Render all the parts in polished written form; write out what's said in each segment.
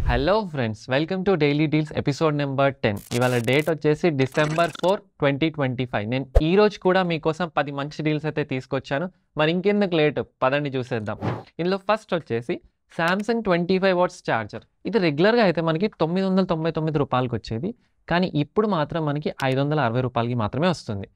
Hello friends, welcome to daily deals episode number 10. ఇవాళ date వచ్చేసి December 4, 2025. నేను ఈ రోజు కూడా మీకోసం 10 మంచి డీల్స్ అయితే తీసుకొచ్చాను. మరి ఇంకెందుకు లేట్, పదండి చూసేద్దాం. ఇందులో ఫస్ట్ వచ్చేసి సామ్సంగ్ 25 వాట్స్ ఛార్జర్. ఇది రెగ్యులర్గా అయితే మనకి 999 రూపాయలకి వచ్చేది, కానీ ఇప్పుడు మాత్రం మనకి 560 రూపాయలకి మాత్రమే వస్తుంది.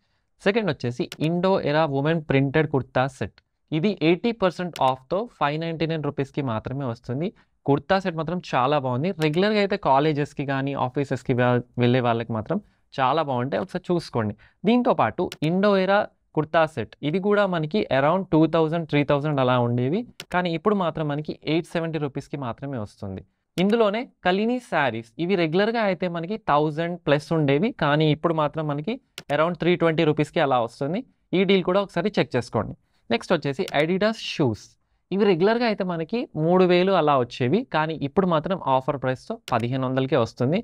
సెకండ్ వచ్చేసి ఇండో ఎరా ఉమెన్ ప్రింటెడ్ కుర్తా సెట్. ఇది 80% ఆఫ్తో 599 రూపీస్కి మాత్రమే వస్తుంది. కుర్తా సెట్ మాత్రం చాలా బాగుంది. రెగ్యులర్గా అయితే కాలేజెస్కి కానీ ఆఫీసెస్కి వెళ్ళే వాళ్ళకి మాత్రం చాలా బాగుంటాయి, ఒకసారి చూసుకోండి. దీంతోపాటు ఇండో ఎరా కుర్తా సెట్ ఇది కూడా మనకి అరౌండ్ 2000, 3000 అలా ఉండేవి, కానీ ఇప్పుడు మాత్రం మనకి 870 రూపీస్కి మాత్రమే వస్తుంది. ఇందులోనే కలిని శారీస్ ఇవి రెగ్యులర్గా అయితే మనకి 1000+ ఉండేవి, కానీ ఇప్పుడు మాత్రం మనకి అరౌండ్ 320 రూపీస్కి అలా వస్తుంది. ఈ డీల్ కూడా ఒకసారి చెక్ చేసుకోండి. నెక్స్ట్ వచ్చేసి అడిడాస్ షూస్. ఇవి రెగ్యులర్గా అయితే మనకి 3000 అలా వచ్చేవి, కానీ ఇప్పుడు మాత్రం ఆఫర్ ప్రైస్తో 1500కే వస్తుంది.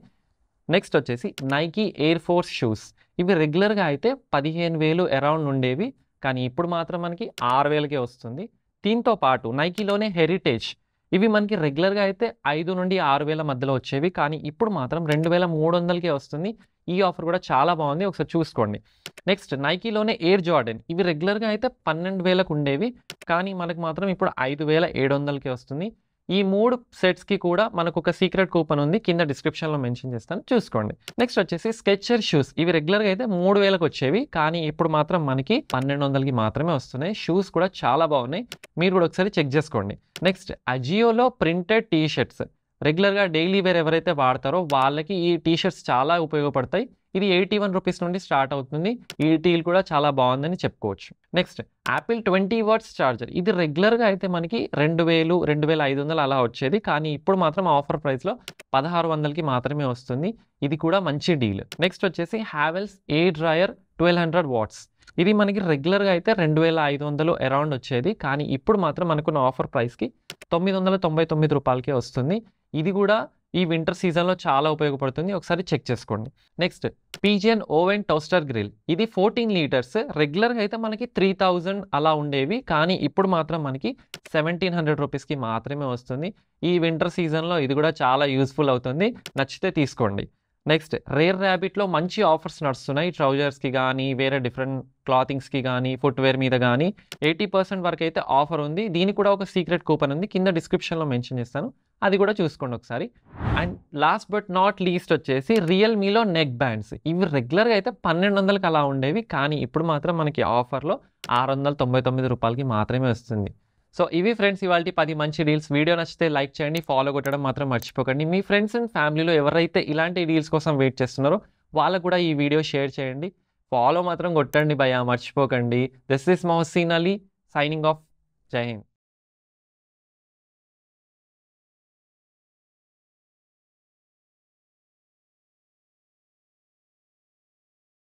నెక్స్ట్ వచ్చేసి నైకీ ఎయిర్ ఫోర్స్ షూస్. ఇవి రెగ్యులర్గా అయితే 15000 అరౌండ్ ఉండేవి, కానీ ఇప్పుడు మాత్రం మనకి 6000కే వస్తుంది. దీంతో పాటు నైకీలోనే హెరిటేజ్. ఇవి మనకి రెగ్యులర్గా అయితే 5 నుండి 6000 మధ్యలో వచ్చేవి, కానీ ఇప్పుడు మాత్రం 2300కే వస్తుంది. ఈ ఆఫర్ కూడా చాలా బాగుంది, ఒకసారి చూసుకోండి. నెక్స్ట్ నైకీలోనే ఎయిర్ జార్డన్. ఇవి రెగ్యులర్గా అయితే 12000కు ఉండేవి, కానీ మనకు మాత్రం ఇప్పుడు 5700కే వస్తుంది. ఈ 3 సెట్స్కి కూడా మనకు ఒక సీక్రెట్ కూపన్ ఉంది, కింద డిస్క్రిప్షన్లో మెన్షన్ చేస్తాను, చూసుకోండి. నెక్స్ట్ వచ్చేసి స్కెచర్ షూస్. ఇవి రెగ్యులర్గా అయితే 3000కి వచ్చేవి, కానీ ఇప్పుడు మాత్రం మనకి 1200కి మాత్రమే వస్తున్నాయి. షూస్ కూడా చాలా బాగున్నాయి, మీరు కూడా ఒకసారి చెక్ చేసుకోండి. నెక్స్ట్ అజియోలో ప్రింటెడ్ టీ షర్ట్స్. రెగ్యులర్గా డైలీ వేర్ ఎవరైతే వాడతారో వాళ్ళకి ఈ టీ షర్ట్స్ చాలా ఉపయోగపడతాయి. ఇది 81 రూపీస్ నుండి స్టార్ట్ అవుతుంది. ఈ డీల్ కూడా చాలా బాగుందని చెప్పుకోవచ్చు. Next Apple 20 watts charger. ఇది రెగ్యులర్గా అయితే మనకి 2000, 2500 అలా వచ్చేది, కానీ ఇప్పుడు మాత్రం ఆఫర్ ప్రైస్లో 1600కి మాత్రమే వస్తుంది. ఇది కూడా మంచి డీల్. నెక్స్ట్ వచ్చేసి హ్యావెల్స్ ఎయిర్ డ్రయర్ 1200 వాట్స్. ఇది మనకి రెగ్యులర్గా అయితే 2500 అరౌండ్ వచ్చేది, కానీ ఇప్పుడు మాత్రం మనకున్న ఆఫర్ ప్రైస్కి 999 రూపాయలకే వస్తుంది. ఇది కూడా ఈ వింటర్ సీజన్లో చాలా ఉపయోగపడుతుంది, ఒకసారి చెక్ చేసుకోండి. Next Pigeon oven toaster grill. ఇది 14 లీటర్స్. రెగ్యులర్గా అయితే మనకి 3000 అలా ఉండేవి, కానీ ఇప్పుడు మాత్రం మనకి 1700 రూపీస్కి మాత్రమే వస్తుంది. ఈ వింటర్ సీజన్లో ఇది కూడా చాలా యూస్ఫుల్ అవుతుంది, నచ్చితే తీసుకోండి. నెక్స్ట్ రేర్ ర్యాబిట్లో మంచి ఆఫర్స్ నడుస్తున్నాయి. ట్రౌజర్స్కి కానీ వేరే డిఫరెంట్ క్లాతింగ్స్కి కానీ ఫుట్వేర్ మీద కానీ 80% వరకు అయితే ఆఫర్ ఉంది. దీనికి కూడా ఒక సీక్రెట్ కూపన్ ఉంది, కింద డిస్క్రిప్షన్లో మెన్షన్ చేస్తాను, అది కూడా చూసుకోండి ఒకసారి. And last but not least వచ్చేసి రియల్మీలో నెక్ బ్యాండ్స్. ఇవి రెగ్యులర్గా అయితే 1200కి అలా ఉండేవి, కానీ ఇప్పుడు మాత్రం మనకి ఆఫర్లో 699 రూపాయలకి మాత్రమే వస్తుంది. సో ఇవి ఫ్రెండ్స్ ఇవాళ 10 మంచి డీల్స్. వీడియో నచ్చితే లైక్ చేయండి, ఫాలో కొట్టడం మాత్రం మర్చిపోకండి. మీ ఫ్రెండ్స్ అండ్ ఫ్యామిలీలో ఎవరైతే ఇలాంటి డీల్స్ కోసం వెయిట్ చేస్తున్నారో వాళ్ళకు కూడా ఈ వీడియో షేర్ చేయండి. ఫాలో మాత్రం కొట్టండి భయ్యా, మర్చిపోకండి. This is Mohsin Ali signing off. జై హింద్.